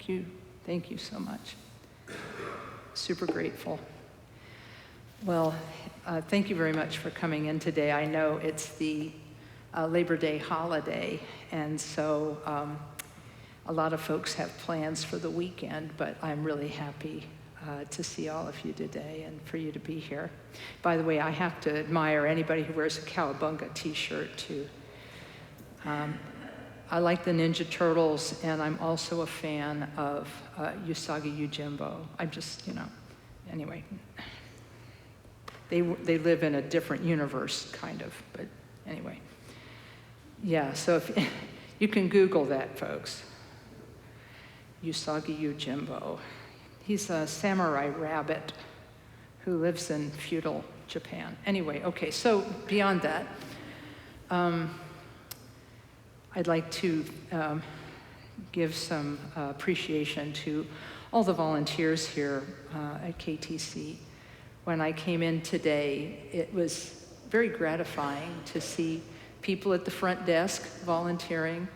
Thank you. Thank you so much. Super grateful. Well, thank you very much for coming in today. I know it's the Labor Day holiday, and so a lot of folks have plans for the weekend, but I'm really happy to see all of you today and for you to be here. By the way, I have to admire anybody who wears a Cowabunga t-shirt too. I like the Ninja Turtles, and I'm also a fan of Usagi Yojimbo. I'm just, anyway. They live in a different universe, kind of, but anyway. Yeah, so if you can Google that, folks. Usagi Yojimbo. He's a samurai rabbit who lives in feudal Japan. Anyway, okay, so beyond that, I'd like to give some appreciation to all the volunteers here at KTC. When I came in today, it was very gratifying to see people at the front desk volunteering,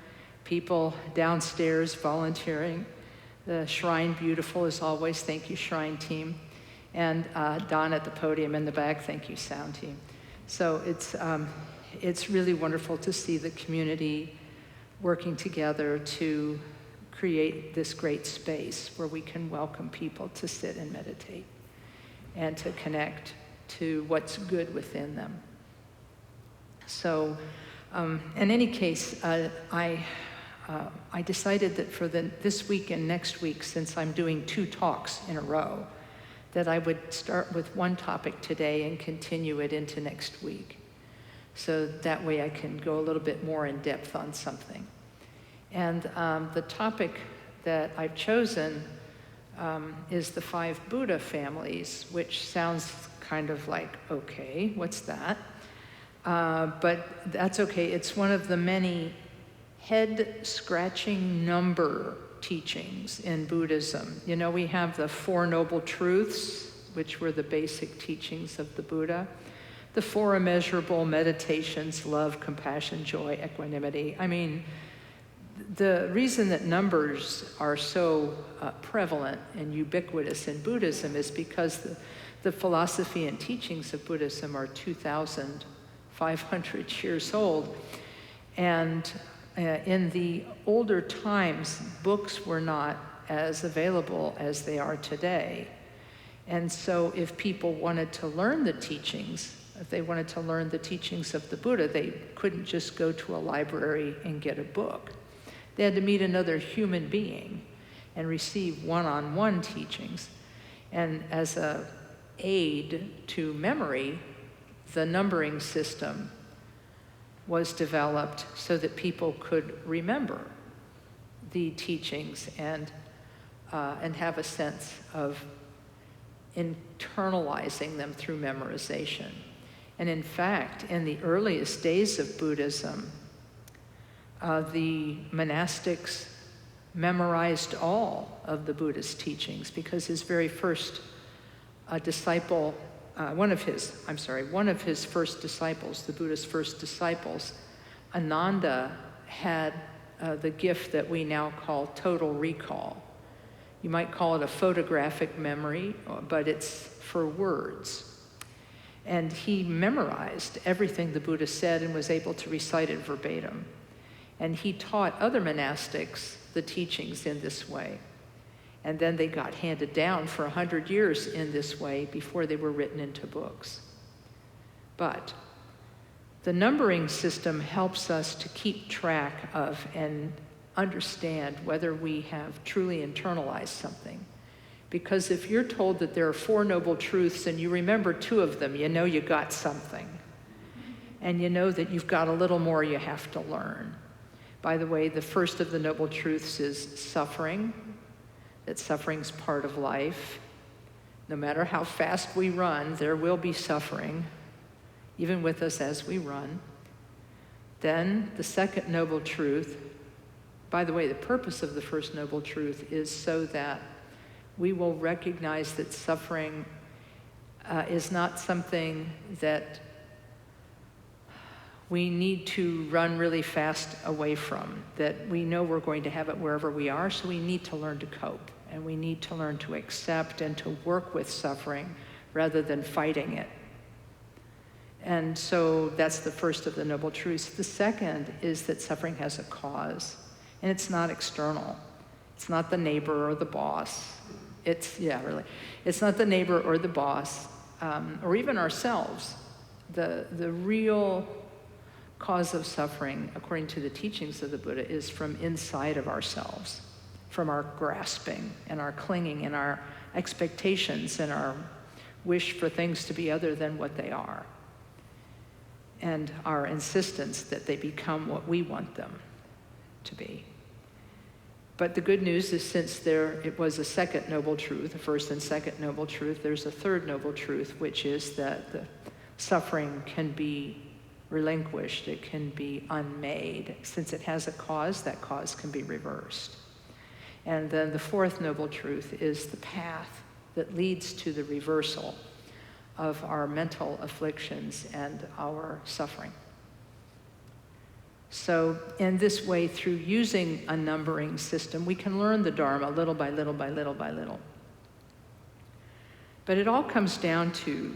people downstairs volunteering, the Shrine Beautiful as always, thank you Shrine team, and Don at the podium in the back, thank you sound team. So it's really wonderful to see the community working together to create this great space where we can welcome people to sit and meditate and to connect to what's good within them. So, in any case, I decided that for this week and next week, since I'm doing 2 talks in a row, that I would start with one topic today and continue it into next week. So that way I can go a little bit more in depth on something. And the topic that I've chosen is the 5 Buddha families, which sounds kind of like, okay, what's that? But that's okay. It's one of the many head-scratching number teachings in Buddhism. We have the 4 Noble Truths, which were the basic teachings of the Buddha. The 4 immeasurable meditations, love, compassion, joy, equanimity. I mean, the reason that numbers are so prevalent and ubiquitous in Buddhism is because the philosophy and teachings of Buddhism are 2,500 years old. And in the older times, books were not as available as they are today. And so if people wanted to learn the teachings, if they wanted to learn the teachings of the Buddha, they couldn't just go to a library and get a book. They had to meet another human being and receive one-on-one teachings. And as an aid to memory, the numbering system was developed so that people could remember the teachings and have a sense of internalizing them through memorization. And in fact, in the earliest days of Buddhism, the monastics memorized all of the Buddha's teachings because his very first disciple, one of his first disciples, the Buddha's first disciples, Ananda, had the gift that we now call total recall. You might call it a photographic memory, but it's for words. And he memorized everything the Buddha said and was able to recite it verbatim. And he taught other monastics the teachings in this way. And then they got handed down for 100 years in this way before they were written into books. But the numbering system helps us to keep track of and understand whether we have truly internalized something. Because if you're told that there are 4 noble truths and you remember 2 of them, you know you got something. And you know that you've got a little more you have to learn. By the way, the first of the noble truths is suffering, that suffering's part of life. No matter how fast we run, there will be suffering, even with us as we run. Then the second noble truth, by the way, the purpose of the first noble truth is so that we will recognize that suffering is not something that we need to run really fast away from, that we know we're going to have it wherever we are, so we need to learn to cope, and we need to learn to accept and to work with suffering rather than fighting it. And so that's the first of the Noble Truths. The second is that suffering has a cause, and it's not external. It's not the neighbor or the boss. It's not the neighbor or the boss, or even ourselves. The real cause of suffering, according to the teachings of the Buddha, is from inside of ourselves, from our grasping and our clinging and our expectations and our wish for things to be other than what they are, and our insistence that they become what we want them to be. But the good news is, since it was a second Noble Truth, the first and second Noble Truth, there's a third Noble Truth, which is that the suffering can be relinquished, it can be unmade. Since it has a cause, that cause can be reversed. And then the fourth Noble Truth is the path that leads to the reversal of our mental afflictions and our suffering. So in this way, through using a numbering system, we can learn the Dharma little by little by little by little. But it all comes down to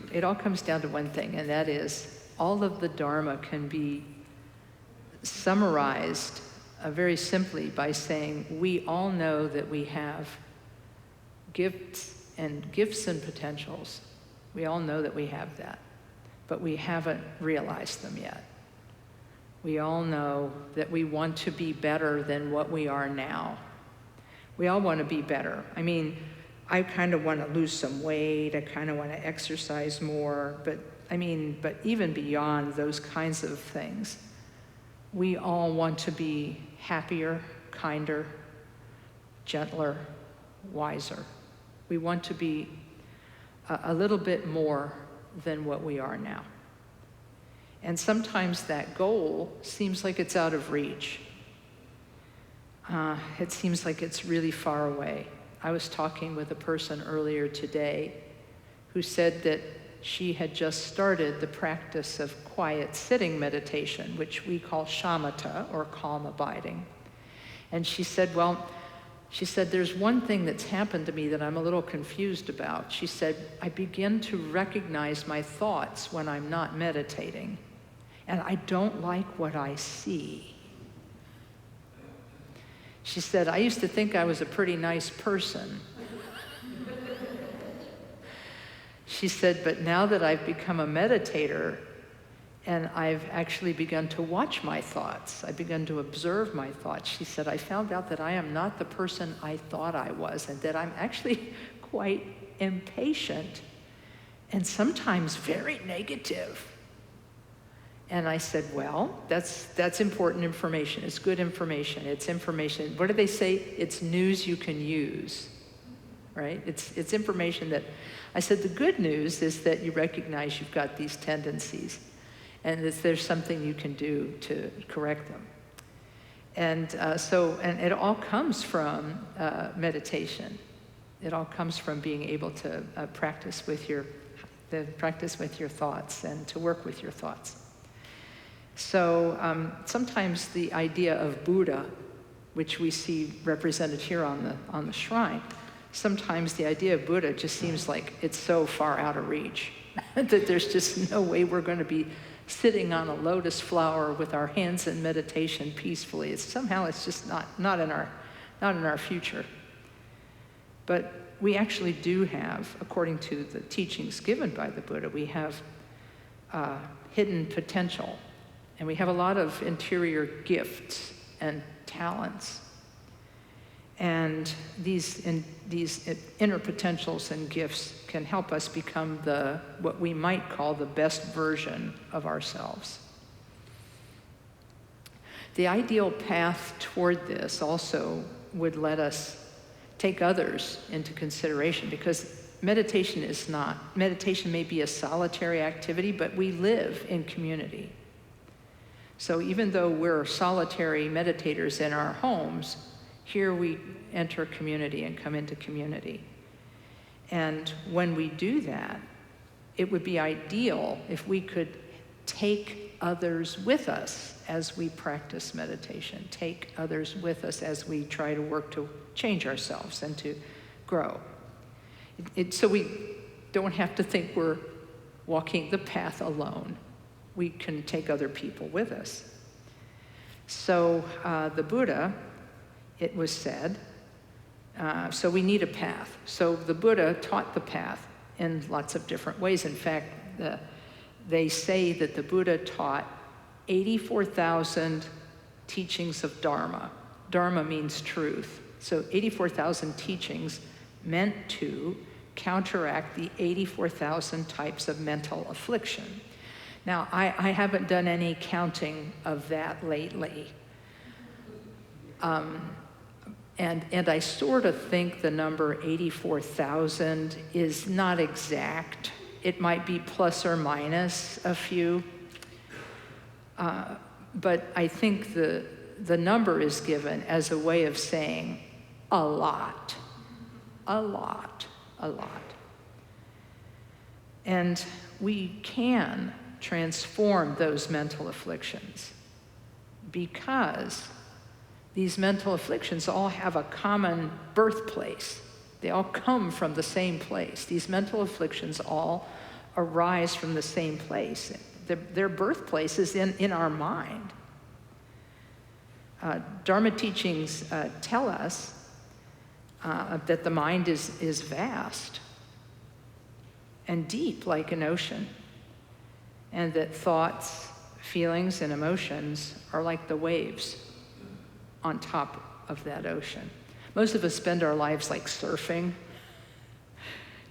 one thing, and that is all of the Dharma can be summarized very simply by saying, we all know that we have gifts and potentials. We all know that we have that, but we haven't realized them yet. We all know that we want to be better than what we are now. We all want to be better. I mean, I kind of want to lose some weight. I kind of want to exercise more. But even beyond those kinds of things, we all want to be happier, kinder, gentler, wiser. We want to be a little bit more than what we are now. And sometimes that goal seems like it's out of reach. It seems like it's really far away. I was talking with a person earlier today who said that she had just started the practice of quiet sitting meditation, which we call shamatha, or calm abiding. And she said, there's one thing that's happened to me that I'm a little confused about. She said, I begin to recognize my thoughts when I'm not meditating, and I don't like what I see. She said, I used to think I was a pretty nice person. She said, but now that I've become a meditator and I've actually begun to watch my thoughts, I've begun to observe my thoughts, she said, I found out that I am not the person I thought I was, and that I'm actually quite impatient and sometimes very negative. And I said, well, that's important information. It's good information. It's information. What do they say? It's news you can use, right? It's information that, I said, the good news is that you recognize you've got these tendencies and that there's something you can do to correct them. And and it all comes from meditation. It all comes from being able to practice with your thoughts and to work with your thoughts. So sometimes the idea of Buddha, which we see represented here on the shrine, sometimes the idea of Buddha just seems like it's so far out of reach that there's just no way we're going to be sitting on a lotus flower with our hands in meditation peacefully. It's just not in our future. But we actually do have, according to the teachings given by the Buddha, we have hidden potential. And we have a lot of interior gifts and talents. And these inner potentials and gifts can help us become what we might call the best version of ourselves. The ideal path toward this also would let us take others into consideration, because meditation may be a solitary activity, but we live in community. So even though we're solitary meditators in our homes, here we enter community and come into community. And when we do that, it would be ideal if we could take others with us as we practice meditation, take others with us as we try to work to change ourselves and to grow. So we don't have to think we're walking the path alone. We can take other people with us. So the Buddha, it was said, so we need a path. So the Buddha taught the path in lots of different ways. In fact, they say that the Buddha taught 84,000 teachings of Dharma. Dharma means truth. So 84,000 teachings meant to counteract the 84,000 types of mental affliction. Now, I haven't done any counting of that lately. And I sort of think the number 84,000 is not exact. It might be plus or minus a few. But I think the number is given as a way of saying a lot, a lot, a lot. And we can transform those mental afflictions because these mental afflictions all have a common birthplace. They all come from the same place. These mental afflictions all arise from the same place. Their birthplace is in our mind. Dharma teachings tell us that the mind is vast and deep like an ocean, and that thoughts, feelings, and emotions are like the waves on top of that ocean. Most of us spend our lives like surfing,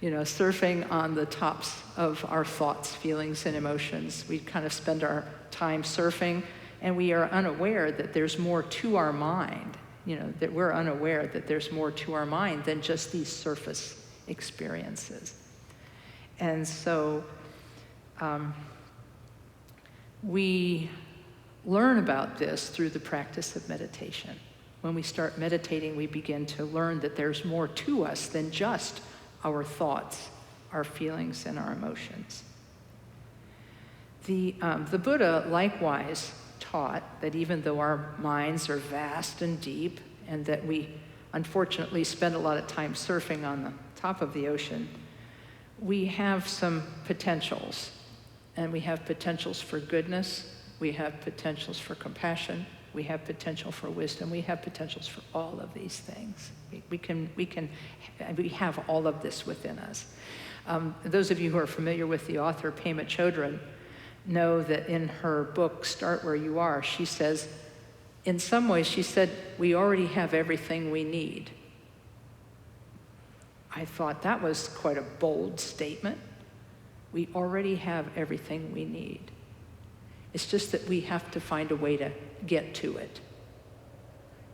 surfing on the tops of our thoughts, feelings, and emotions. We kind of spend our time surfing, and we are unaware that there's more to our mind, that we're unaware that there's more to our mind than just these surface experiences. And so we learn about this through the practice of meditation. When we start meditating, we begin to learn that there's more to us than just our thoughts, our feelings, and our emotions. The Buddha likewise taught that even though our minds are vast and deep, and that we unfortunately spend a lot of time surfing on the top of the ocean, we have some potentials. And we have potentials for goodness, we have potentials for compassion, we have potential for wisdom, we have potentials for all of these things. We have all of this within us. Those of you who are familiar with the author Pema Chodron know that in her book, Start Where You Are, she says, in some ways, she said, we already have everything we need. I thought that was quite a bold statement. We already have everything we need. It's just that we have to find a way to get to it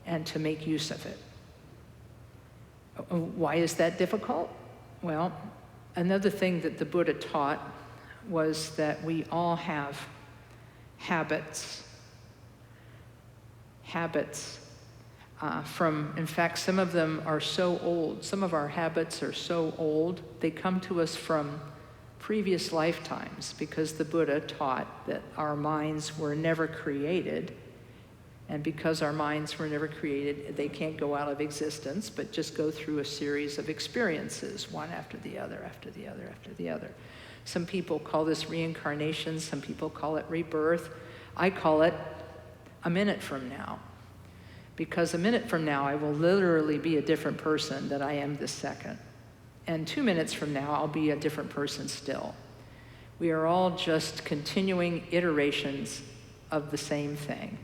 and to make use of it. Why is that difficult? Well, another thing that the Buddha taught was that we all have habits. In fact, some of them are so old. Some of our habits are so old, they come to us from previous lifetimes, because the Buddha taught that our minds were never created, and because our minds were never created, they can't go out of existence, but just go through a series of experiences, one after the other, after the other, after the other. Some people call this reincarnation, some people call it rebirth. I call it a minute from now, because a minute from now, I will literally be a different person than I am this second. And 2 minutes from now, I'll be a different person still. We are all just continuing iterations of the same thing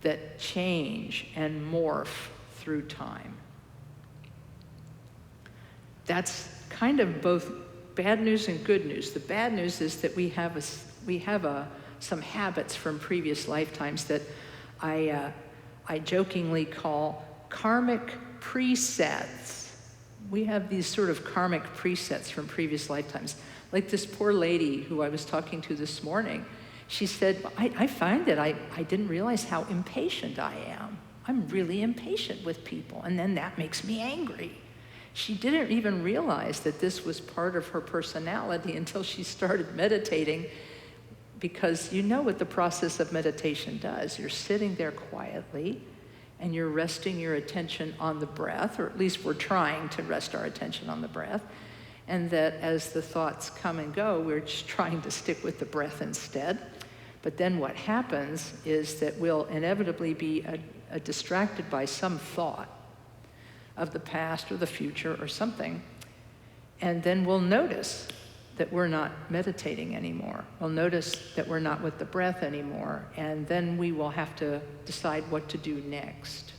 that change and morph through time. That's kind of both bad news and good news. The bad news is that we have some habits from previous lifetimes that I jokingly call karmic presets. We have these sort of karmic presets from previous lifetimes. Like this poor lady who I was talking to this morning, she said, I find that I didn't realize how impatient I am. I'm really impatient with people, and then that makes me angry. She didn't even realize that this was part of her personality until she started meditating, because you know what the process of meditation does. You're sitting there quietly, and you're resting your attention on the breath, or at least we're trying to rest our attention on the breath, and that as the thoughts come and go, we're just trying to stick with the breath instead. But then what happens is that we'll inevitably be distracted by some thought of the past or the future or something, and then we'll notice that we're not meditating anymore. We'll notice that we're not with the breath anymore, and then we will have to decide what to do next.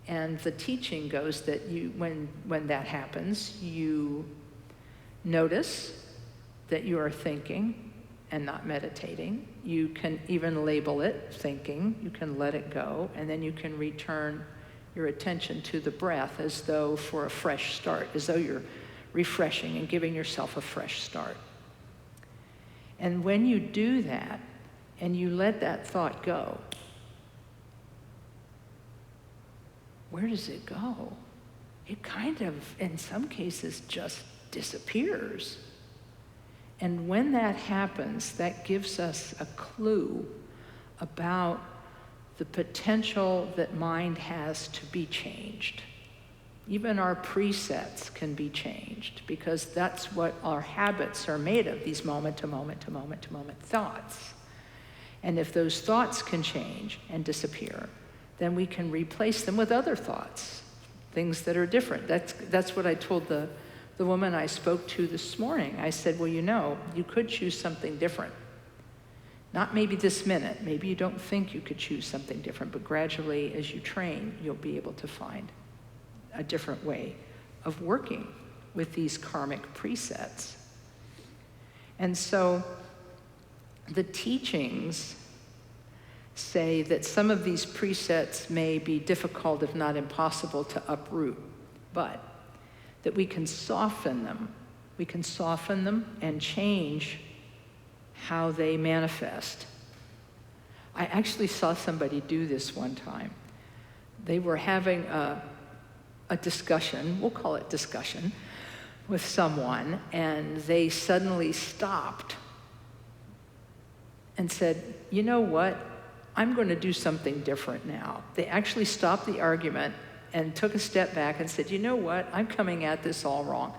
And the teaching goes that when that happens, you notice that you are thinking and not meditating. You can even label it thinking. You can let it go, and then you can return your attention to the breath as though for a fresh start, as though you're refreshing and giving yourself a fresh start. And when you do that, and you let that thought go, where does it go? It kind of, in some cases, just disappears. And when that happens, that gives us a clue about the potential that mind has to be changed. Even our presets can be changed, because that's what our habits are made of, these moment to moment to moment to moment thoughts. And if those thoughts can change and disappear, then we can replace them with other thoughts, things that are different. That's what I told the woman I spoke to this morning. I said, well, you could choose something different. Not maybe this minute, maybe you don't think you could choose something different, but gradually as you train, you'll be able to find a different way of working with these karmic presets. And so the teachings say that some of these presets may be difficult, if not impossible, to uproot, but that we can soften them. We can soften them and change how they manifest. I actually saw somebody do this one time. They were having a discussion, we'll call it discussion, with someone, and they suddenly stopped and said, you know what, I'm going to do something different now. They actually stopped the argument and took a step back and said, you know what, I'm coming at this all wrong.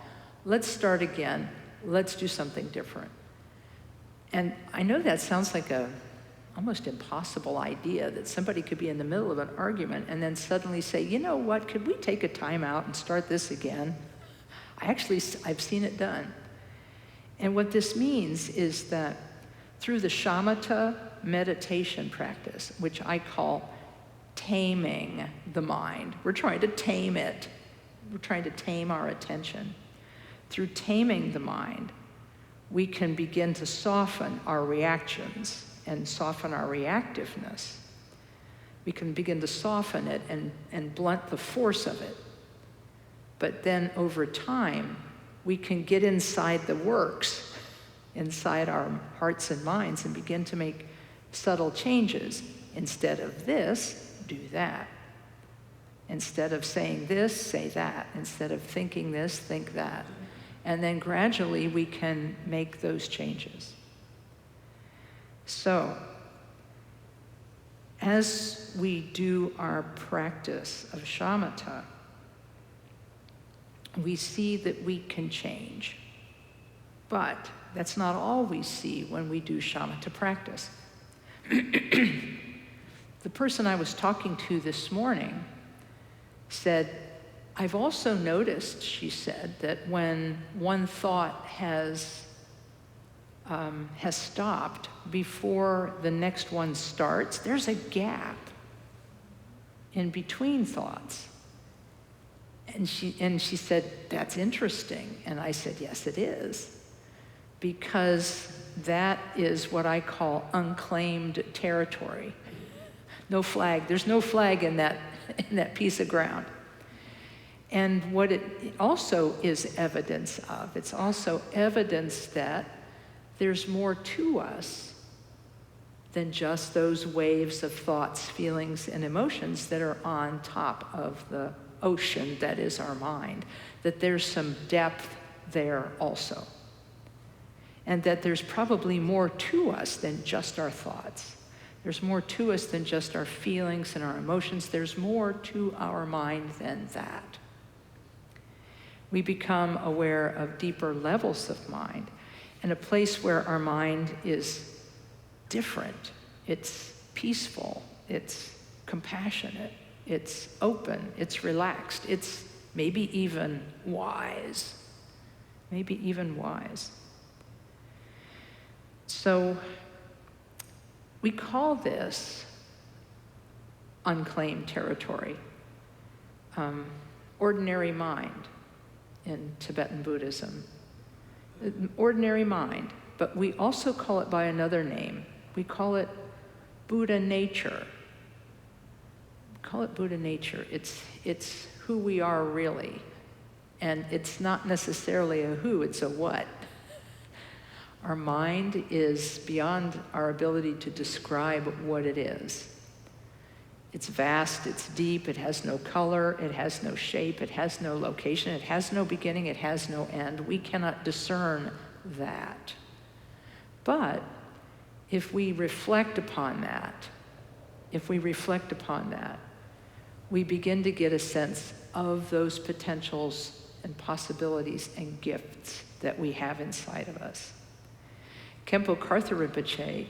Let's start again. Let's do something different. And I know that sounds like a almost impossible idea, that somebody could be in the middle of an argument and then suddenly say, you know what, could we take a time out and start this again? I've seen it done. And what this means is that through the shamatha meditation practice, which I call taming the mind, we're trying to tame it. We're trying to tame our attention. Through taming the mind, we can begin to soften our reactions and soften our reactiveness. We can begin to soften it and blunt the force of it. But then over time, we can get inside the works, inside our hearts and minds, and begin to make subtle changes. Instead of this, do that. Instead of saying this, say that. Instead of thinking this, think that. And then gradually we can make those changes. So, as we do our practice of shamatha, we see that we can change. But that's not all we see when we do shamatha practice. The person I was talking to this morning said, I've also noticed, she said, that when one thought has stopped before the next one starts, there's a gap in between thoughts. And she said, that's interesting. And I said, yes, it is. Because that is what I call unclaimed territory. No flag. There's no flag in that piece of ground. And what it also is evidence of, it's also evidence that there's more to us than just those waves of thoughts, feelings, and emotions that are on top of the ocean that is our mind, that there's some depth there also. and that there's probably more to us than just our thoughts. There's more to us than just our feelings and our emotions. There's more to our mind than that. We become aware of deeper levels of mind, and a place where our mind is different. It's peaceful, it's compassionate, it's open, it's relaxed, it's maybe even wise. Maybe even wise. So we call this unclaimed territory, ordinary mind in Tibetan Buddhism. Ordinary mind, but we also call it by another name. We call it Buddha nature. Call it Buddha nature. It's who we are really. And it's not necessarily a who, it's a what. Our mind is beyond our ability to describe what it is. It's vast, it's deep, it has no color, it has no shape, it has no location, it has no beginning, it has no end. We cannot discern that. But if we reflect upon that, we begin to get a sense of those potentials and possibilities and gifts that we have inside of us. Khenpo Karthar Rinpoche,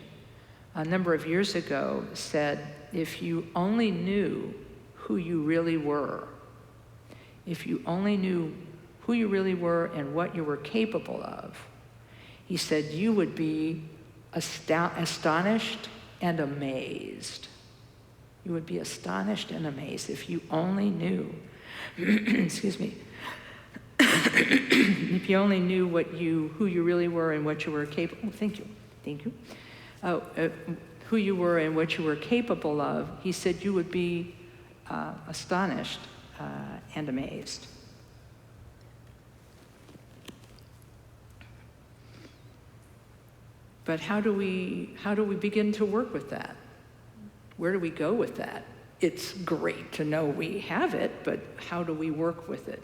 a number of years ago, said, if you only knew who you really were, if you only knew who you really were and what you were capable of, he said, you would be astonished and amazed. You would be astonished and amazed if you only knew, excuse me, if you only knew who you really were and what you were capable. Thank you. Who you were and what you were capable of. He said you would be astonished and amazed. But how do we begin to work with that? Where do we go with that? It's great to know we have it, but how do we work with it?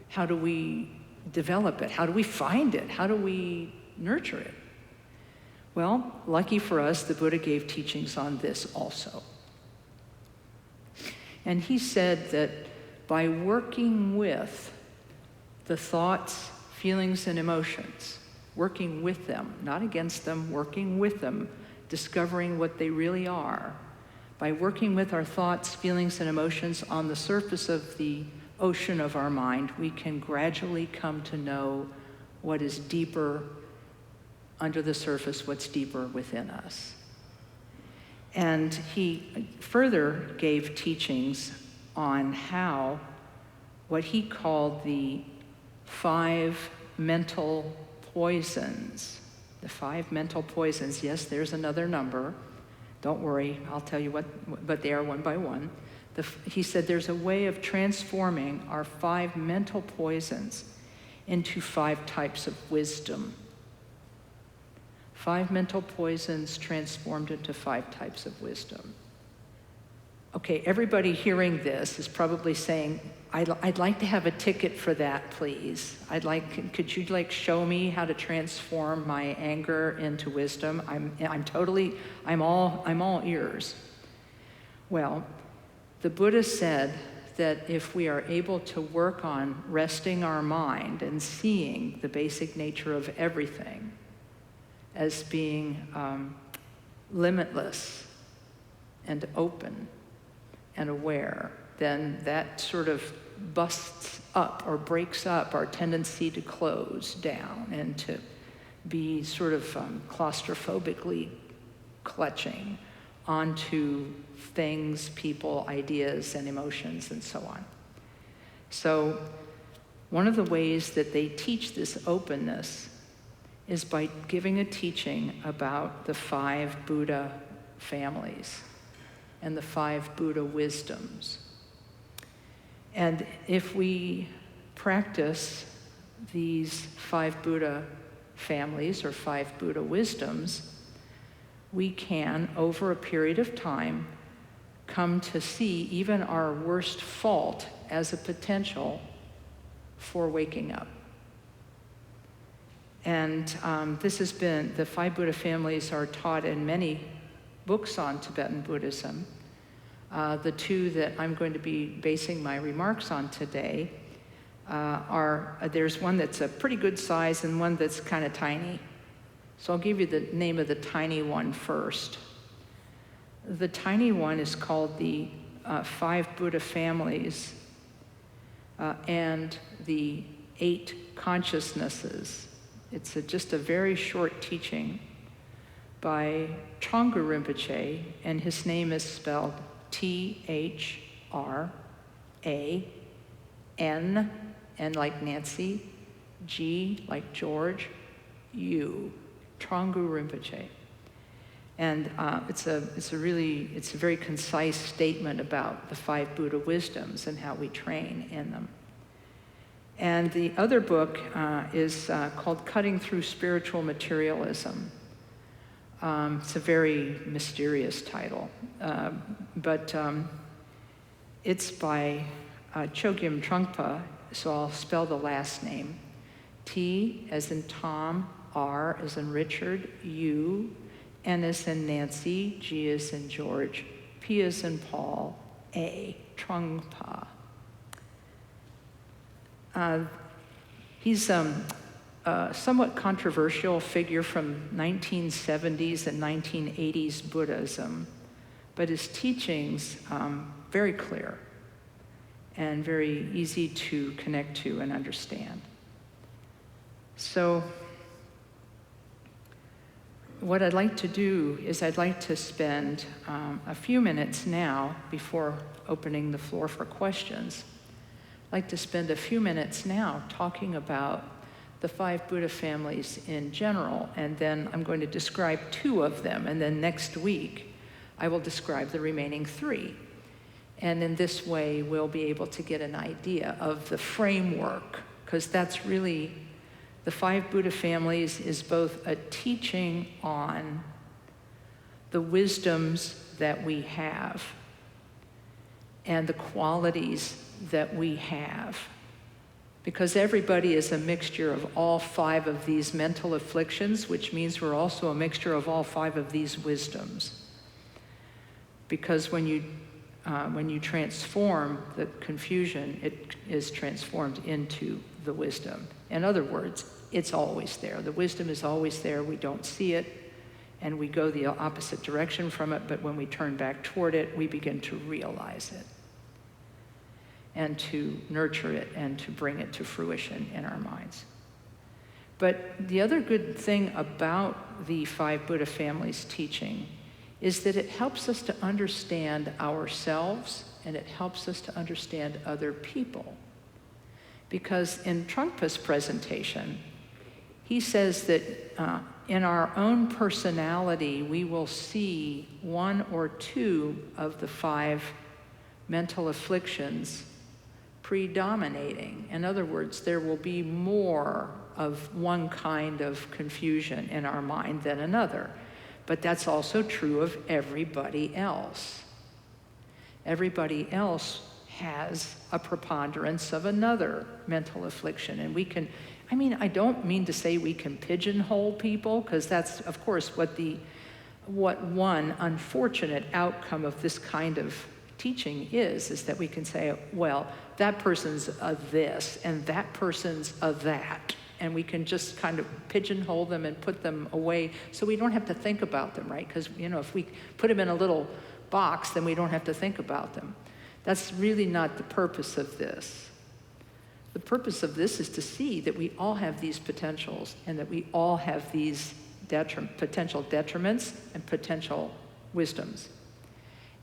How do we develop it? How do we find it? How do we nurture it? Well, lucky for us, the Buddha gave teachings on this also. And he said that by working with the thoughts, feelings, and emotions, working with them, not against them, working with them, discovering what they really are, by working with our thoughts, feelings, and emotions on the surface of the ocean of our mind, we can gradually come to know what is deeper under the surface, what's deeper within us. And he further gave teachings on how what he called the 5 mental poisons. The 5 mental poisons, yes, there's another number. Don't worry, I'll tell you what they are one by one. He said there's a way of transforming our 5 mental poisons into 5 types of wisdom. 5 mental poisons transformed into 5 types of wisdom. Okay, everybody hearing this is probably saying, I'd like to have a ticket for that, please. Could you show me how to transform my anger into wisdom? I'm all ears. Well, the Buddha said that if we are able to work on resting our mind and seeing the basic nature of everything as being limitless and open and aware, then that sort of busts up or breaks up our tendency to close down and to be sort of claustrophobically clutching onto things, people, ideas, and emotions, and so on. So one of the ways that they teach this openness is by giving a teaching about the 5 Buddha families and the 5 Buddha wisdoms. And if we practice these 5 Buddha families or 5 Buddha wisdoms, we can, over a period of time, come to see even our worst fault as a potential for waking up. And this has been, the 5 Buddha families are taught in many books on Tibetan Buddhism. The 2 that I'm going to be basing my remarks on today there's one that's a pretty good size and one that's kind of tiny. So I'll give you the name of the tiny one first. The tiny one is called the 5 Buddha families and the 8 consciousnesses. It's just a very short teaching by Trungpa Rinpoche, and his name is spelled Thra, N, N like Nancy, G like George, U, Trungpa Rinpoche. And it's a very concise statement about the 5 Buddha wisdoms and how we train in them. And the other book is called Cutting Through Spiritual Materialism. It's a very mysterious title, but it's by Chogyam Trungpa, so I'll spell the last name. T as in Tom, R as in Richard, U, N as in Nancy, G as in George, P as in Paul, A, Trungpa. He's a somewhat controversial figure from 1970s and 1980s Buddhism, but his teachings very clear and very easy to connect to and understand. So what I'd like to do is I'd like to spend a few minutes now, before opening the floor for questions, I'd like to spend a few minutes now talking about the 5 Buddha families in general, and then I'm going to describe 2 of them, and then next week I will describe the remaining 3. And in this way, we'll be able to get an idea of the framework, because that's really, the 5 Buddha families is both a teaching on the wisdoms that we have and the qualities that we have. Because everybody is a mixture of all 5 of these mental afflictions, which means we're also a mixture of all 5 of these wisdoms. Because when you transform the confusion, it is transformed into the wisdom. In other words, it's always there. The wisdom is always there. We don't see it, and we go the opposite direction from it, but when we turn back toward it, we begin to realize it and to nurture it and to bring it to fruition in our minds. But the other good thing about the 5 Buddha families teaching is that it helps us to understand ourselves, and it helps us to understand other people. Because in Trungpa's presentation, he says that in our own personality, we will see 1 or 2 of the 5 mental afflictions predominating. In other words, there will be more of one kind of confusion in our mind than another. But that's also true of everybody else. Everybody else has a preponderance of another mental affliction. And we can, I don't mean to say we can pigeonhole people, because that's, of course, what one unfortunate outcome of this kind of teaching is that we can say, well, that person's a this, and that person's a that. And we can just kind of pigeonhole them and put them away so we don't have to think about them, right? Because, if we put them in a little box, then we don't have to think about them. That's really not the purpose of this. The purpose of this is to see that we all have these potentials and that we all have these potential detriments and potential wisdoms.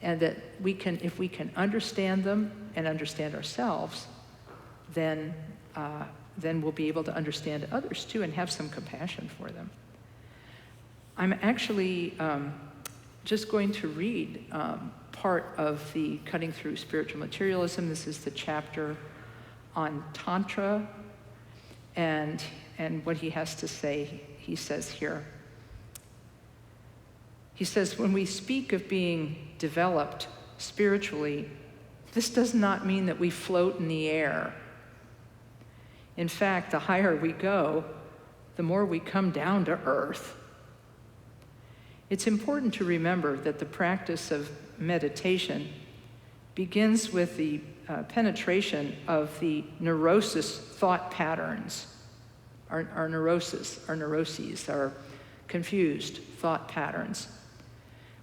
And that if we can understand them and understand ourselves, then we'll be able to understand others too and have some compassion for them. I'm actually just going to read part of the Cutting Through Spiritual Materialism. This is the chapter on Tantra, and what he has to say, he says here. He says, when we speak of being developed spiritually, this does not mean that we float in the air. In fact, the higher we go, the more we come down to earth. It's important to remember that the practice of meditation begins with the penetration of the neurosis thought patterns, our neuroses, our confused thought patterns,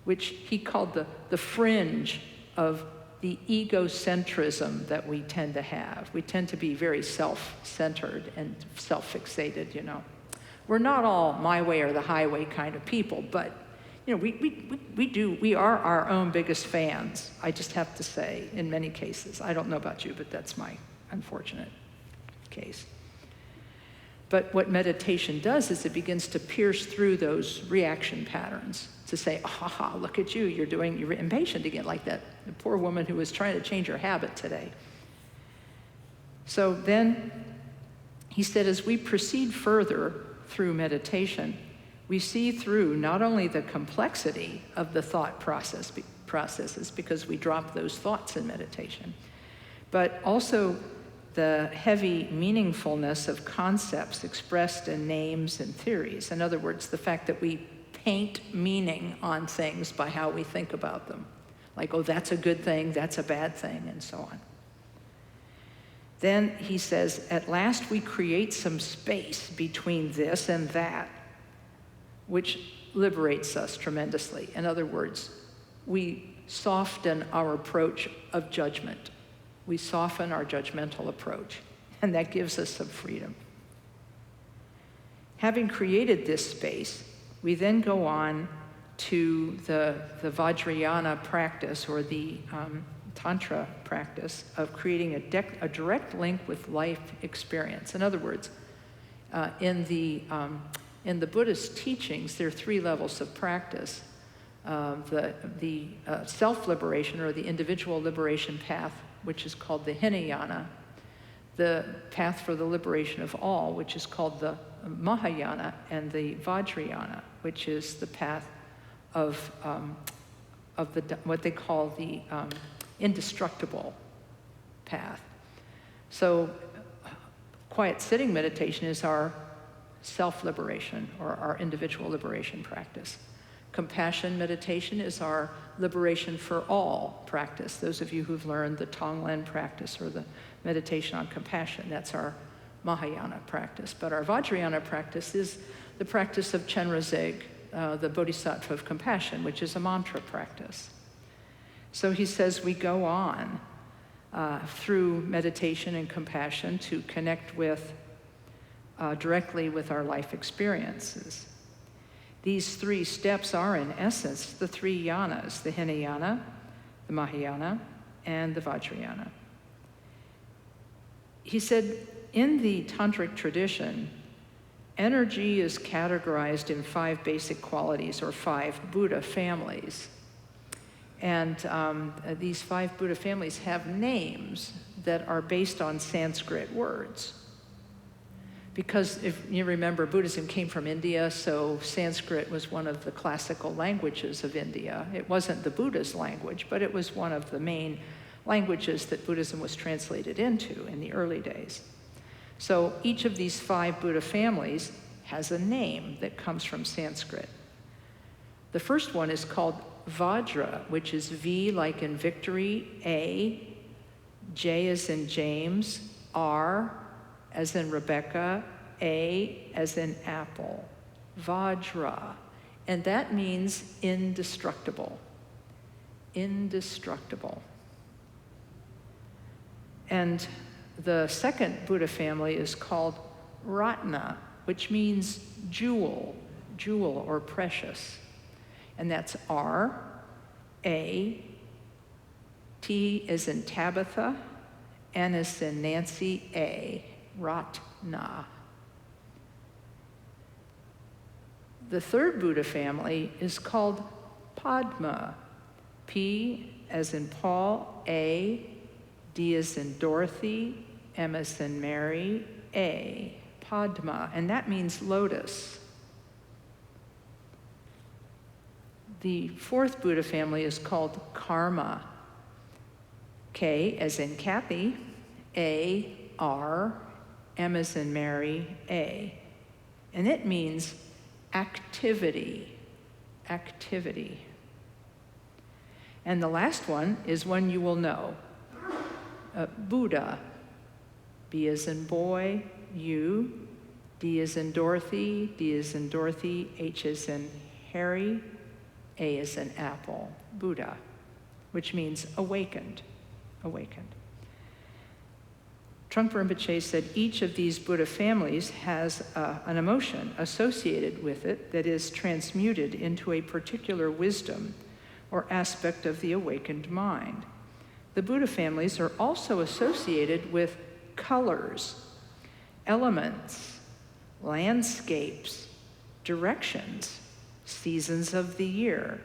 which he called the fringe of the egocentrism that we tend to have. We tend to be very self-centered and self-fixated, you know. We're not all my way or the highway kind of people, but you know, we are our own biggest fans, I just have to say, in many cases. I don't know about you, but that's my unfortunate case. But what meditation does is it begins to pierce through those reaction patterns to say, ah, look at you, you're impatient again, like that the poor woman who was trying to change her habit today. So then, he said, as we proceed further through meditation, we see through not only the complexity of the thought processes, because we drop those thoughts in meditation, but also the heavy meaningfulness of concepts expressed in names and theories. In other words, the fact that we paint meaning on things by how we think about them. Like, oh, that's a good thing, that's a bad thing, and so on. Then he says, at last we create some space between this and that, which liberates us tremendously. In other words, we soften our approach of judgment. We soften our judgmental approach, and that gives us some freedom. Having created this space, we then go on to the Vajrayana practice, or the Tantra practice of creating a direct link with life experience. In other words, in the Buddhist teachings, there are 3 levels of practice. The self-liberation, or the individual liberation path, which is called the Hinayana, the path for the liberation of all, which is called the Mahayana, and the Vajrayana, which is the path of what they call the indestructible path. So quiet sitting meditation is our self-liberation, or our individual liberation practice. Compassion meditation is our liberation for all practice. Those of you who've learned the Tonglen practice, or the meditation on compassion, that's our Mahayana practice. But our Vajrayana practice is the practice of Chenrezig, the Bodhisattva of compassion, which is a mantra practice. So he says we go on through meditation and compassion to connect with directly with our life experiences. These 3 steps are, in essence, the 3 yanas: the Hinayana, the Mahayana, and the Vajrayana. He said, in the Tantric tradition, energy is categorized in 5 basic qualities, or 5 Buddha families. And these 5 Buddha families have names that are based on Sanskrit words. Because if you remember, Buddhism came from India, so Sanskrit was one of the classical languages of India. It wasn't the Buddha's language, but it was one of the main languages that Buddhism was translated into in the early days. So each of these 5 Buddha families has a name that comes from Sanskrit. The first one is called Vajra, which is V like in victory, A, J as in James, R as in Rebecca, A as in apple. Vajra. And that means indestructible. Indestructible. And the second Buddha family is called Ratna, which means jewel or precious. And that's R, A, T as in Tabitha, N as in Nancy, A, Ratna. The third Buddha family is called Padma, P as in Paul, A, D as in Dorothy, M as in Mary, A, Padma, and that means lotus. The fourth Buddha family is called Karma, K as in Kathy, A, R, M as in Mary, A. And it means activity. Activity. And the last one is one you will know. Buddha. B as in boy, U. D as in Dorothy, D as in Dorothy, H as in Harry, A as in apple. Buddha, which means awakened. Awakened. Trungpa Rinpoche said each of these Buddha families has an emotion associated with it that is transmuted into a particular wisdom or aspect of the awakened mind. The Buddha families are also associated with colors, elements, landscapes, directions, seasons of the year,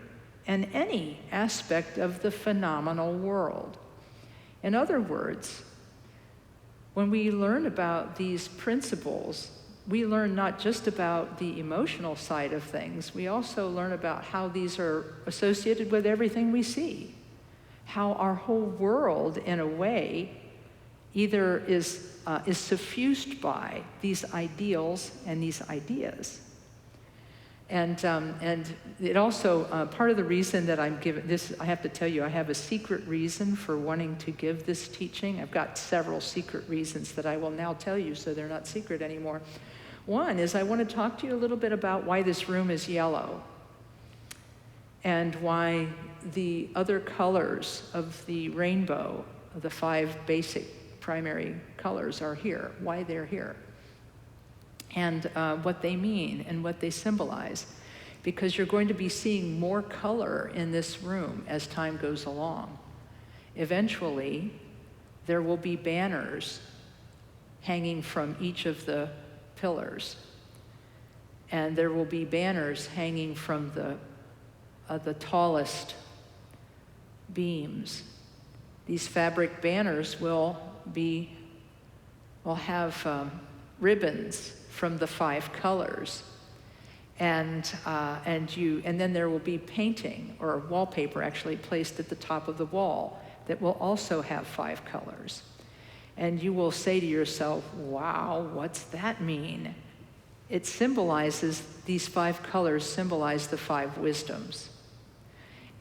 and any aspect of the phenomenal world. In other words, when we learn about these principles, we learn not just about the emotional side of things, we also learn about how these are associated with everything we see, how our whole world, in a way, either is suffused by these ideals and these ideas. And it also, part of the reason that I'm giving this, I have to tell you, I have a secret reason for wanting to give this teaching. I've got several secret reasons that I will now tell you, so they're not secret anymore. One is I want to talk to you a little bit about why this room is yellow and why the other colors of the rainbow, the 5 basic primary colors, are here, why they're here, and what they mean and what they symbolize. Because you're going to be seeing more color in this room as time goes along. Eventually, there will be banners hanging from each of the pillars. And there will be banners hanging from the tallest beams. These fabric banners will have ribbons from the 5 colors. And then there will be painting or wallpaper actually placed at the top of the wall that will also have 5 colors. And you will say to yourself, wow, what's that mean? It symbolizes, these 5 colors symbolize the 5 wisdoms.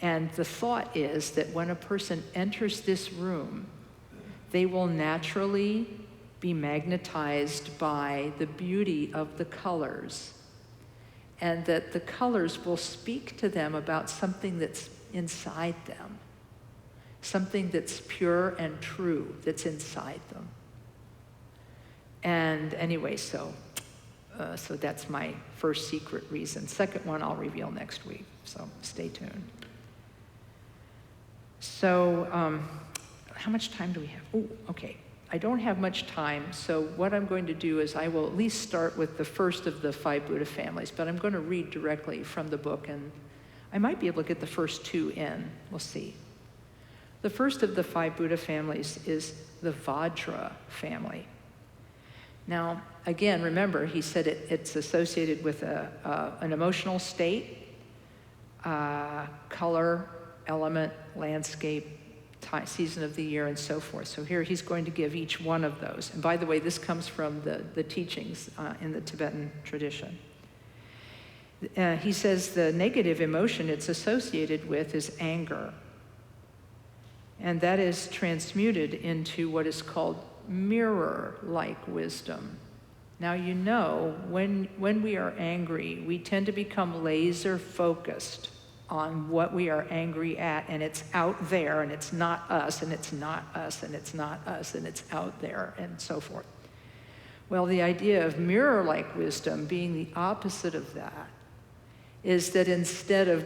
And the thought is that when a person enters this room, they will naturally be magnetized by the beauty of the colors, and that the colors will speak to them about something that's inside them, something that's pure and true that's inside them. And anyway, so that's my first secret reason. Second one I'll reveal next week, so stay tuned. So how much time do we have? Oh, okay. I don't have much time, so what I'm going to do is I will at least start with the first of the 5 Buddha families, but I'm going to read directly from the book, and I might be able to get the first 2 in. We'll see. The first of the 5 Buddha families is the Vajra family. Now, again, remember, he said it's associated with an emotional state, color, element, landscape, season of the year, and so forth. So here he's going to give each one of those. And by the way, this comes from the teachings in the Tibetan tradition. He says the negative emotion it's associated with is anger. And that is transmuted into what is called mirror-like wisdom. Now, you know, when we are angry, we tend to become laser-focused on what we are angry at, and it's out there, and it's not us, and it's not us, and it's not us, and it's out there, and so forth. Well, the idea of mirror-like wisdom being the opposite of that is that instead of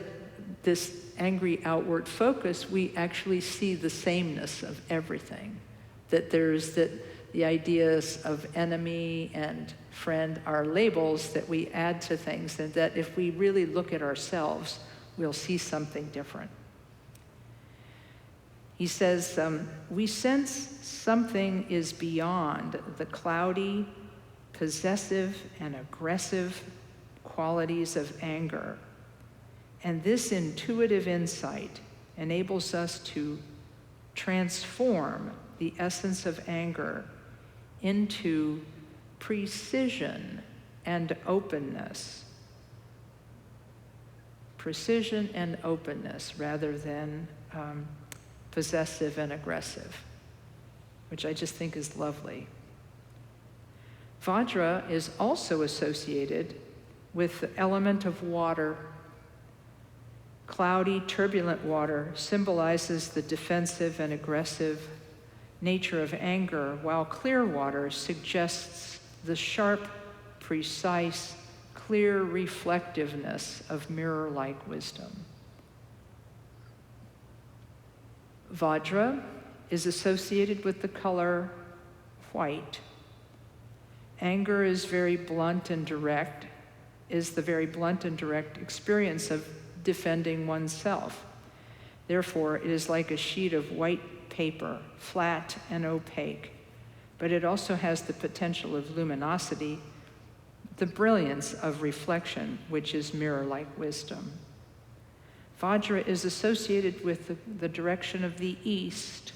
this angry outward focus, we actually see the sameness of everything. That the ideas of enemy and friend are labels that we add to things, and that if we really look at ourselves, we'll see something different. He says, we sense something is beyond the cloudy, possessive, and aggressive qualities of anger. And this intuitive insight enables us to transform the essence of anger into precision and openness. Precision and openness rather than possessive and aggressive, which I just think is lovely. Vajra is also associated with the element of water. Cloudy, turbulent water symbolizes the defensive and aggressive nature of anger, while clear water suggests the sharp, precise, clear reflectiveness of mirror-like wisdom. Vajra is associated with the color white. Anger is the very blunt and direct experience of defending oneself. Therefore, it is like a sheet of white paper, flat and opaque, but it also has the potential of luminosity, the brilliance of reflection, which is mirror-like wisdom. Vajra is associated with the direction of the east,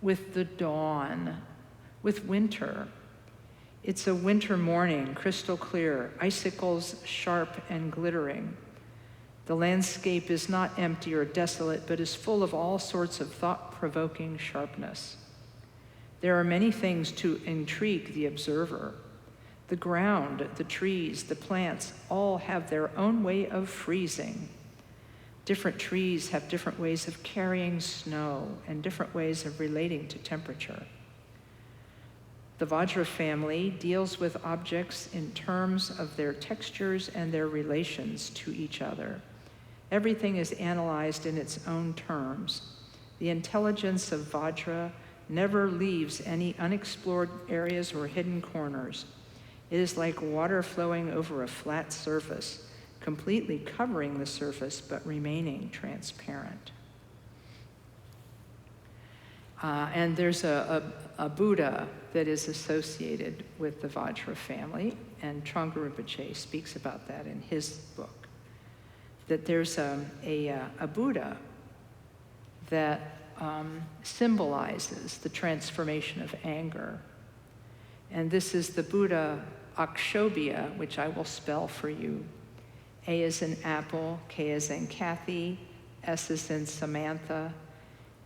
with the dawn, with winter. It's a winter morning, crystal clear, icicles sharp and glittering. The landscape is not empty or desolate, but is full of all sorts of thought-provoking sharpness. There are many things to intrigue the observer. The ground, the trees, the plants all have their own way of freezing. Different trees have different ways of carrying snow and different ways of relating to temperature. The Vajra family deals with objects in terms of their textures and their relations to each other. Everything is analyzed in its own terms. The intelligence of Vajra never leaves any unexplored areas or hidden corners. It is like water flowing over a flat surface, completely covering the surface but remaining transparent. And there's a Buddha that is associated with the Vajra family, and Trungpa Rinpoche speaks about that in his book, that there's a Buddha that symbolizes the transformation of anger. And this is the Buddha Akshobhya, which I will spell for you. A is in apple, K is in Kathy, S is in Samantha,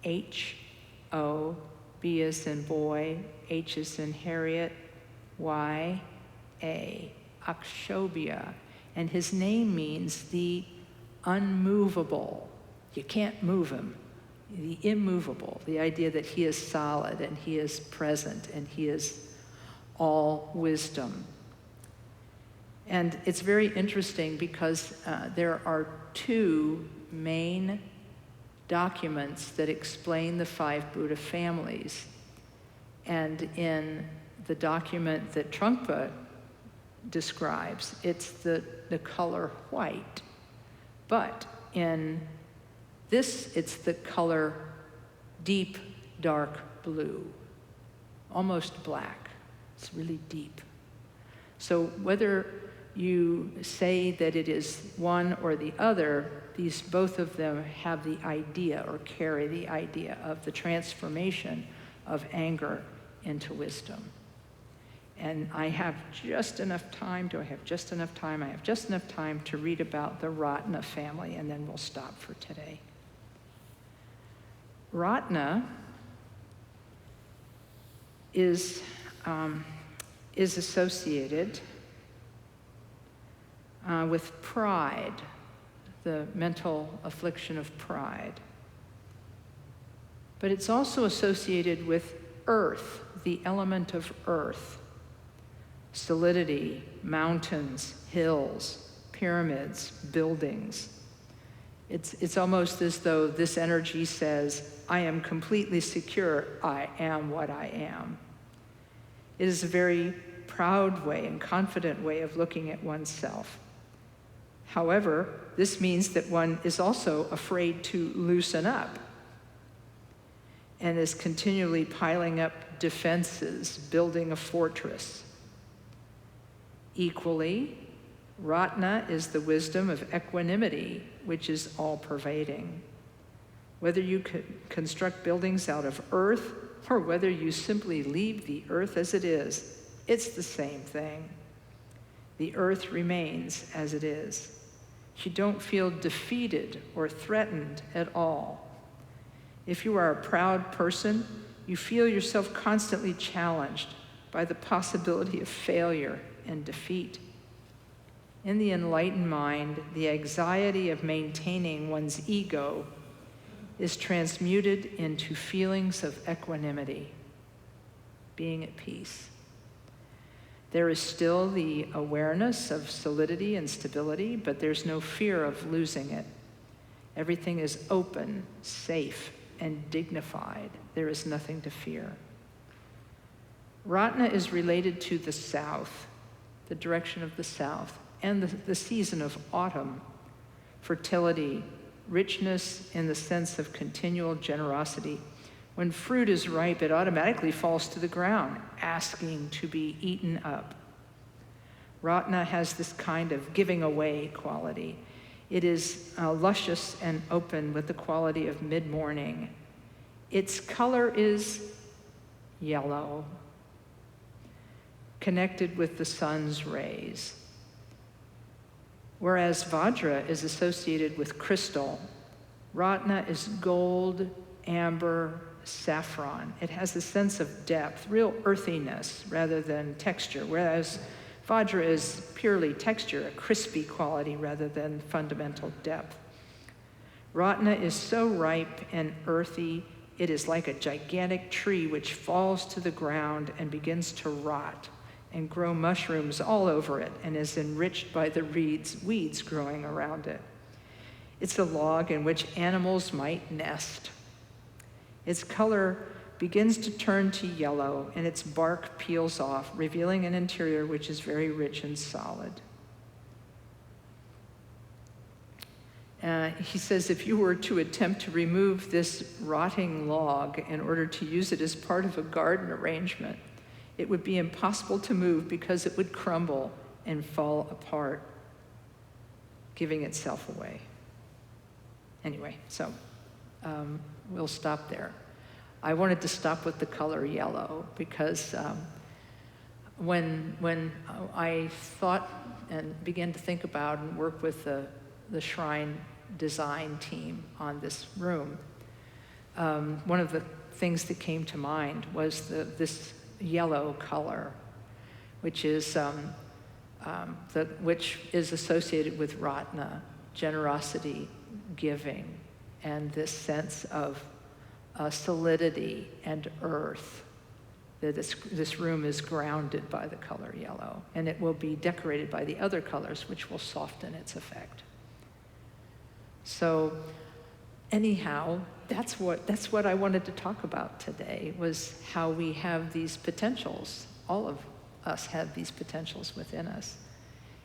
H-O, B is in boy, H is in Harriet, Y-A, Akshobhya. And his name means the unmovable. You can't move him. The immovable, the idea that he is solid and he is present and he is all wisdom. And it's very interesting because there are two main documents that explain the 5 Buddha families. And in the document that Trungpa describes, it's the color white. But in this, it's the color deep, dark blue, almost black. It's really deep. So whether you say that it is one or the other, both of them have the idea or carry the idea of the transformation of anger into wisdom. And I have just enough time. Do I have just enough time? I have just enough time to read about the Ratna family, and then we'll stop for today. Ratna is associated with pride, the mental affliction of pride. But it's also associated with earth, the element of earth, solidity, mountains, hills, pyramids, buildings. It's almost as though this energy says, I am completely secure, I am what I am. It is a very proud way and confident way of looking at oneself. However, this means that one is also afraid to loosen up and is continually piling up defenses, building a fortress. Equally, Ratna is the wisdom of equanimity, which is all-pervading. Whether you construct buildings out of earth or whether you simply leave the earth as it is, it's the same thing. The earth remains as it is. You don't feel defeated or threatened at all. If you are a proud person, you feel yourself constantly challenged by the possibility of failure and defeat. In the enlightened mind, the anxiety of maintaining one's ego is transmuted into feelings of equanimity, being at peace. There is still the awareness of solidity and stability, but there's no fear of losing it. Everything is open, safe, and dignified. There is nothing to fear. Ratna is related to the south, the direction of the south, and the season of autumn, fertility, richness in the sense of continual generosity. When fruit is ripe, it automatically falls to the ground, asking to be eaten up. Ratna has this kind of giving away quality. It is luscious and open with the quality of mid-morning. Its color is yellow, connected with the sun's rays. Whereas Vajra is associated with crystal, Ratna is gold, amber, saffron. It has a sense of depth, real earthiness rather than texture, whereas Vajra is purely texture, a crispy quality rather than fundamental depth. Ratna is so ripe and earthy, it is like a gigantic tree which falls to the ground and begins to rot and grow mushrooms all over it and is enriched by the weeds growing around it. It's a log in which animals might nest. Its color begins to turn to yellow and its bark peels off, revealing an interior which is very rich and solid. He says if you were to attempt to remove this rotting log in order to use it as part of a garden arrangement, it would be impossible to move because it would crumble and fall apart, giving itself away. Anyway, so we'll stop there. I wanted to stop with the color yellow because when I thought and began to think about and work with the shrine design team on this room, one of the things that came to mind was this yellow color, which is associated with Ratna, generosity, giving, and this sense of solidity and earth. That this room is grounded by the color yellow, and it will be decorated by the other colors, which will soften its effect. So anyhow, that's what I wanted to talk about today, was how we have these potentials. All of us have these potentials within us.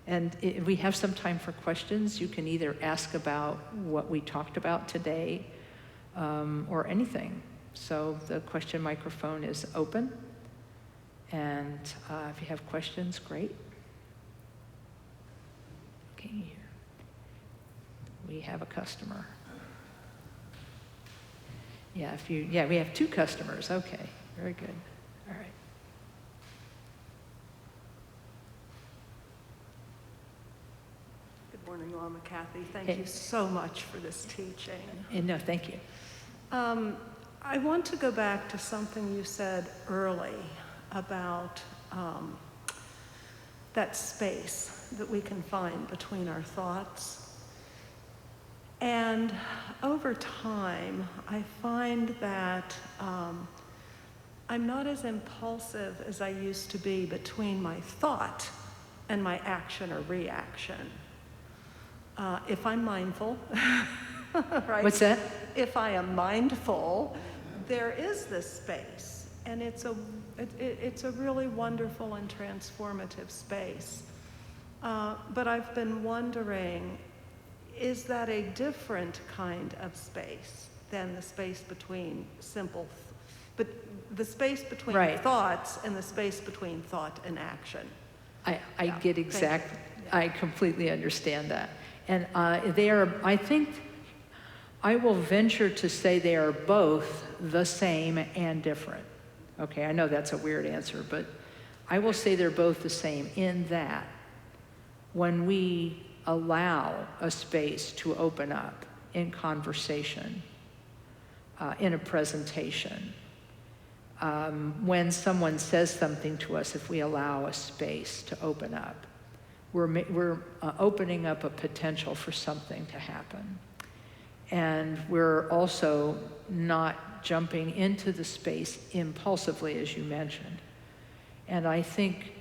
And we have some time for questions. You can either ask about what we talked about today or anything. So the question microphone is open. And if you have questions, great. Okay, here. We have a customer. Yeah, we have 2 customers. Okay, very good. All right. Good morning, Lama Kathy. Thank you so much for this teaching. No, thank you. I want to go back to something you said early about that space that we can find between our thoughts. And over time, I find that I'm not as impulsive as I used to be between my thought and my action or reaction. If I'm mindful, right? What's that? If I am mindful, there is this space, and it's a really wonderful and transformative space. But I've been wondering, is that a different kind of space than the space between but the space between Right. thoughts and the space between thought and action? I get exactly, I completely understand that. And they are, I think, I will venture to say they are both the same and different. Okay, I know that's a weird answer, but I will say they're both the same in that when we allow a space to open up in conversation, in a presentation, when someone says something to us, if we allow a space to open up, we're opening up a potential for something to happen. And we're also not jumping into the space impulsively, as you mentioned. And I think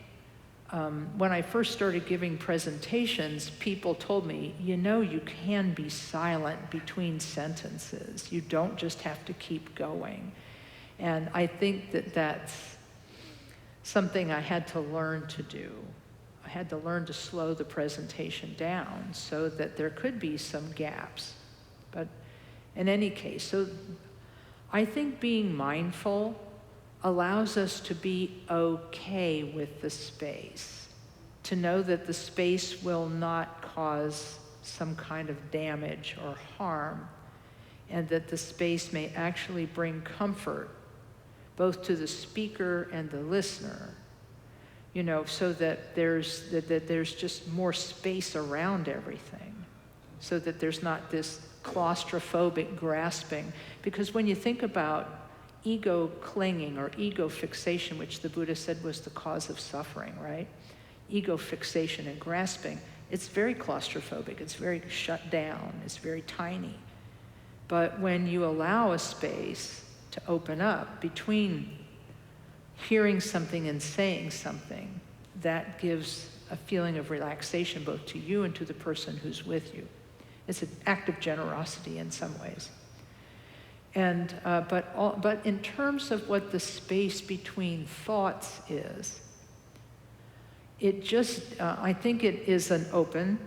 when I first started giving presentations, people told me, you know, you can be silent between sentences. You don't just have to keep going. And I think that that's something I had to learn to do. I had to learn to slow the presentation down so that there could be some gaps. But in any case, so I think being mindful allows us to be okay with the space, to know that the space will not cause some kind of damage or harm, and that the space may actually bring comfort both to the speaker and the listener, you know, so that there's just more space around everything, so that there's not this claustrophobic grasping. Because when you think about ego clinging or ego fixation, which the Buddha said was the cause of suffering, right? Ego fixation and grasping, it's very claustrophobic, it's very shut down, it's very tiny. But when you allow a space to open up between hearing something and saying something, that gives a feeling of relaxation both to you and to the person who's with you. It's an act of generosity in some ways. And but in terms of what the space between thoughts is, it just I think it is an open.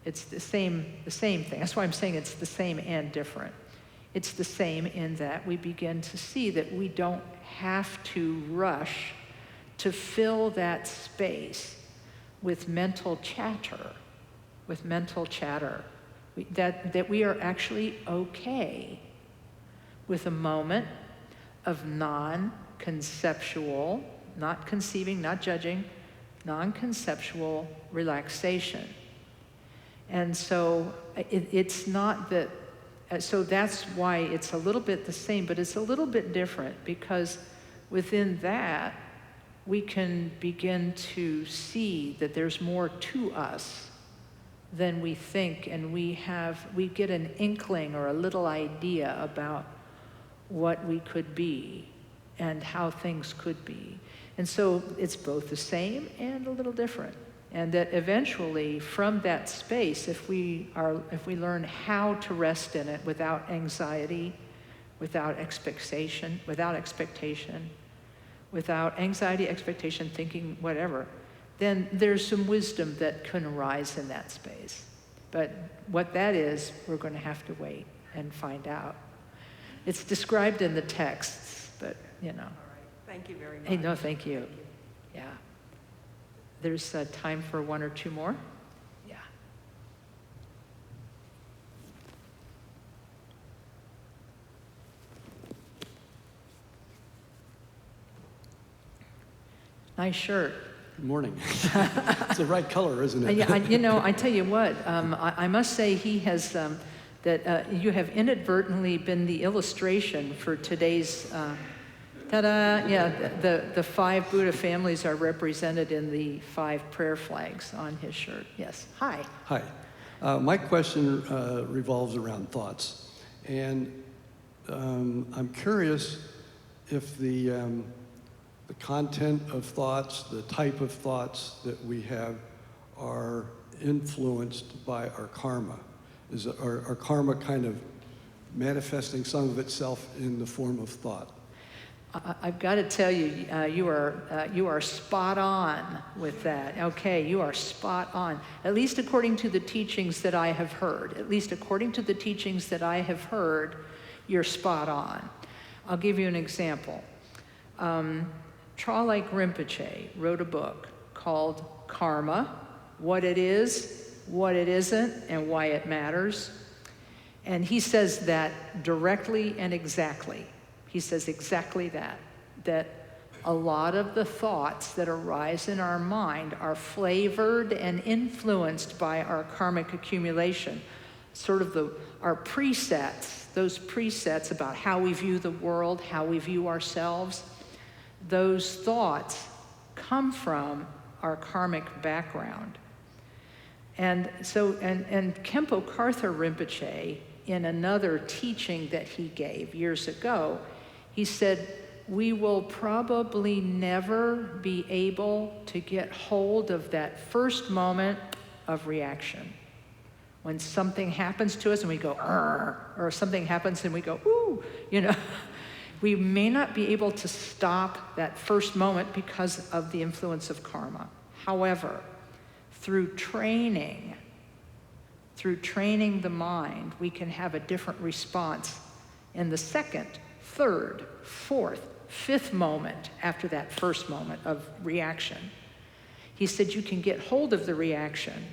It's the same thing. That's why I'm saying it's the same and different. It's the same in that we begin to see that we don't have to rush to fill that space with mental chatter, that we are actually okay with a moment of non-conceptual, not conceiving, not judging, non-conceptual relaxation. And so it's not that, so that's why it's a little bit the same, but it's a little bit different, because within that, we can begin to see that there's more to us than we think, and we get an inkling or a little idea about what we could be and how things could be. And so it's both the same and a little different. And that eventually from that space, if we learn how to rest in it without anxiety, without expectation, without anxiety, expectation, thinking, whatever, then there's some wisdom that can arise in that space. But what that is, we're going to have to wait and find out. It's described in the texts, but, you know. All right. Thank you very much. Hey, no, thank you. Yeah. There's time for one or two more. Yeah. Nice shirt. Good morning. It's the right color, isn't it? Yeah, you know, I tell you what, I must say he has, that you have inadvertently been the illustration for today's, ta-da, yeah, the 5 Buddha families are represented in the 5 prayer flags on his shirt. Yes, hi. Hi. My question revolves around thoughts. And I'm curious if the content of thoughts, the type of thoughts that we have are influenced by our karma. Is our karma kind of manifesting some of itself in the form of thought? I've got to tell you, you are spot on with that. Okay, you are spot on. At least according to the teachings that I have heard. At least according to the teachings that I have heard, you're spot on. I'll give you an example. Tralai Rinpoche wrote a book called Karma, What It Is, What It Isn't, and Why It Matters. And he says that directly and exactly. He says exactly that A lot of the thoughts that arise in our mind are flavored and influenced by our karmic accumulation, sort of our presets, those presets about how we view the world, how we view ourselves. Those thoughts come from our karmic background. And so, and Khenpo Karthar Rinpoche, in another teaching that he gave years ago, he said, we will probably never be able to get hold of that first moment of reaction. When something happens to us and we go, or something happens and we go, ooh, we may not be able to stop that first moment because of the influence of karma. However, through training the mind, we can have a different response in the second, third, fourth, fifth moment after that first moment of reaction. He said you can get hold of the reaction.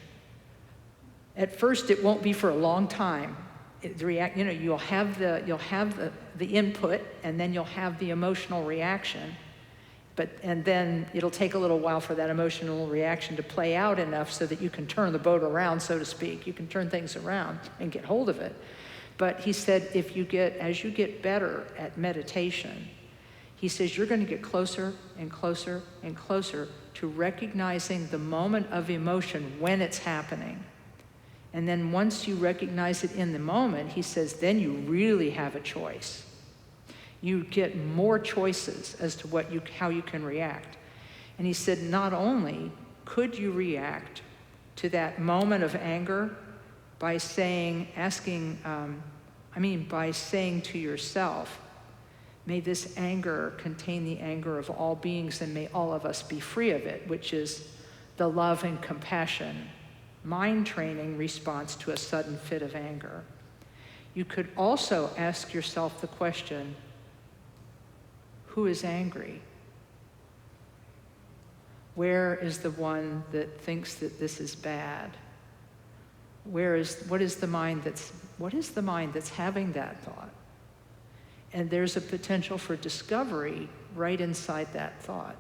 At first, it won't be for a long time. You'll have the input, and then you'll have the emotional reaction. And then it'll take a little while for that emotional reaction to play out enough so that you can turn the boat around, so to speak. You can turn things around and get hold of it. But he said, as you get better at meditation, he says you're going to get closer and closer and closer to recognizing the moment of emotion when it's happening. And then once you recognize it in the moment, he says, then you really have a choice. You get more choices as to how you can react. And he said, not only could you react to that moment of anger by saying to yourself, may this anger contain the anger of all beings, and may all of us be free of it, which is the love and compassion mind training response to a sudden fit of anger. You could also ask yourself the question, who is angry? Where is the one that thinks that this is bad? What is the mind that's having that thought? And there's a potential for discovery right inside that thought,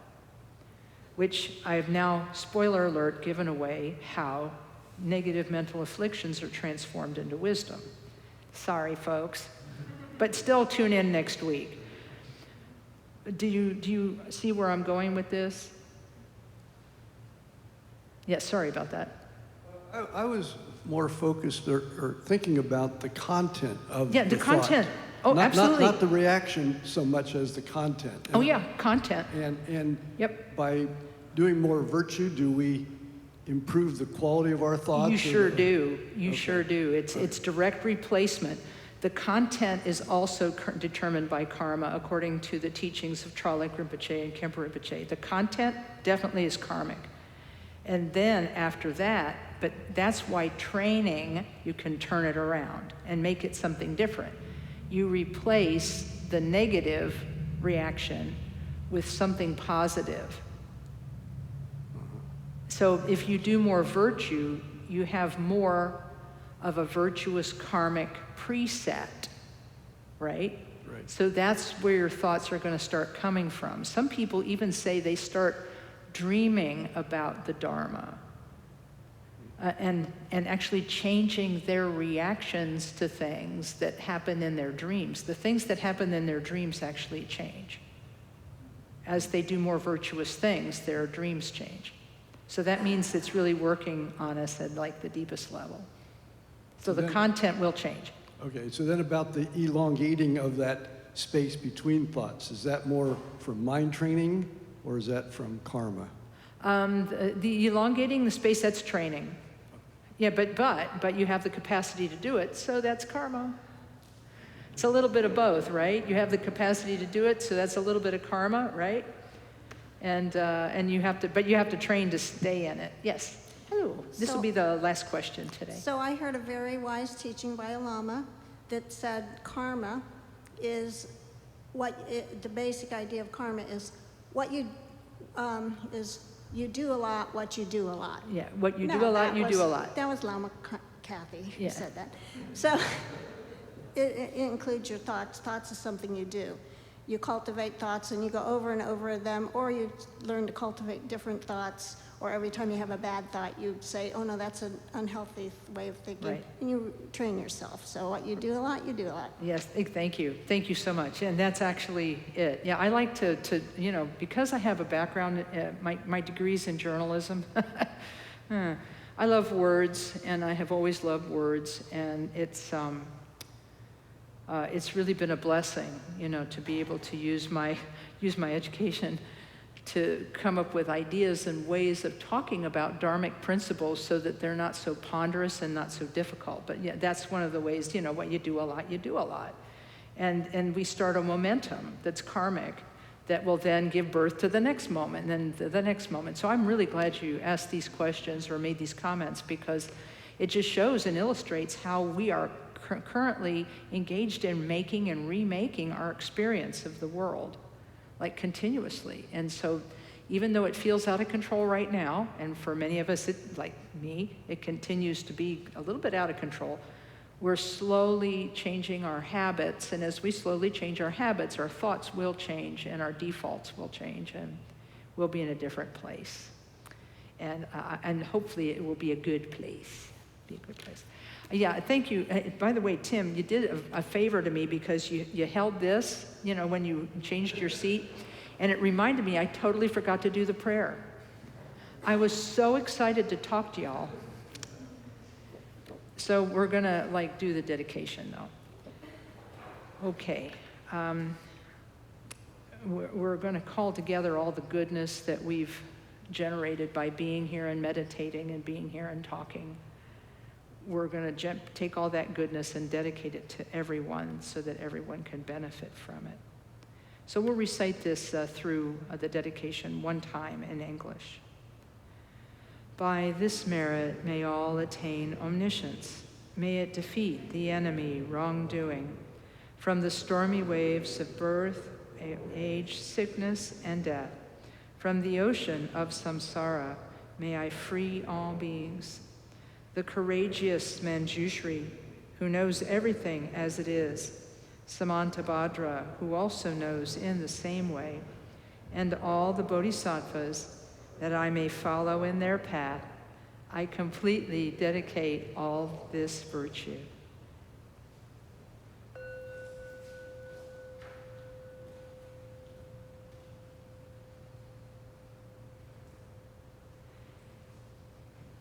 which I have now, spoiler alert, given away how negative mental afflictions are transformed into wisdom. Sorry, folks. But still tune in next week. Do you see where I'm going with this? Yes, sorry about that. I was more focused or thinking about the content of the thought. Content. Oh, absolutely. Not the reaction so much as the content. Oh yeah, content. And yep. By doing more virtue, do we improve the quality of our thoughts? You sure do. Sure do. It's direct replacement. The content is also determined by karma, according to the teachings of Tralek Rinpoche and Khenpo Rinpoche. The content definitely is karmic. And then after that, but that's why training, you can turn it around and make it something different. You replace the negative reaction with something positive. So if you do more virtue, you have more of a virtuous karmic preset, right? Right. So that's where your thoughts are going to start coming from. Some people even say they start dreaming about the Dharma and actually changing their reactions to things that happen in their dreams. The things that happen in their dreams actually change. As they do more virtuous things, their dreams change. So that means it's really working on us at like the deepest level. So the content will change. Okay, so then about the elongating of that space between thoughts, is that more from mind training or is that from karma? The elongating the space, that's training. Yeah, but you have the capacity to do it, so that's karma. It's a little bit of both, right? You have the capacity to do it, so that's a little bit of karma, right? And you have to train to stay in it. Yes. Hello. This will be the last question today. So I heard a very wise teaching by a Lama that said karma is the basic idea of karma is what you you do a lot, what you do a lot. Yeah, what you do a lot, you do a lot. That was Lama Kathy who Yeah. said that. So it includes your thoughts. Thoughts is something you do. you cultivate thoughts and you go over and over them, or you learn to cultivate different thoughts, or every time you have a bad thought, you say, oh no, that's an unhealthy way of thinking. Right. And you train yourself. So what you do a lot, you do a lot. Yes, thank you. Thank you so much. And that's actually it. Yeah, I like to you know, because I have a background, my degree's in journalism. I love words, and I have always loved words, and it's really been a blessing, you know, to be able to use my education to come up with ideas and ways of talking about Dharmic principles so that they're not so ponderous and not so difficult. But yeah, that's one of the ways, you know, what you do a lot, you do a lot. And we start a momentum that's karmic that will then give birth to the next moment and then the next moment. So I'm really glad you asked these questions or made these comments, because it just shows and illustrates how we are currently engaged in making and remaking our experience of the world, like continuously. And so even though it feels out of control right now, and for many of us, like me, it continues to be a little bit out of control, we're slowly changing our habits. And as we slowly change our habits, our thoughts will change and our defaults will change, and we'll be in a different place. And hopefully it will be a good place. Be a good place. Yeah, thank you. By the way, Tim, you did a favor to me, because you held this, you know, when you changed your seat, and it reminded me I totally forgot to do the prayer. I was so excited to talk to y'all. So we're gonna do the dedication though. Okay. We're gonna call together all the goodness that we've generated by being here and meditating and being here and talking. We're going to take all that goodness and dedicate it to everyone so that everyone can benefit from it. So we'll recite this through the dedication one time in English. By this merit, may all attain omniscience. May it defeat the enemy wrongdoing. From the stormy waves of birth, age, sickness, and death, from the ocean of samsara, may I free all beings. The courageous Manjushri, who knows everything as it is, Samantabhadra, who also knows in the same way, and all the bodhisattvas, that I may follow in their path, I completely dedicate all this virtue.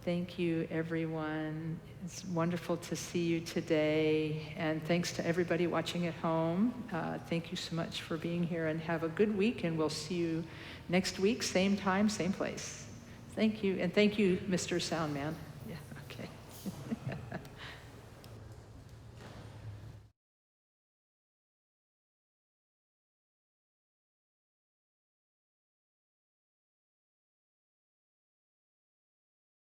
Thank you, everyone. It's wonderful to see you today. And thanks to everybody watching at home. Thank you so much for being here, and have a good week. And we'll see you next week, same time, same place. Thank you. And thank you, Mr. Soundman.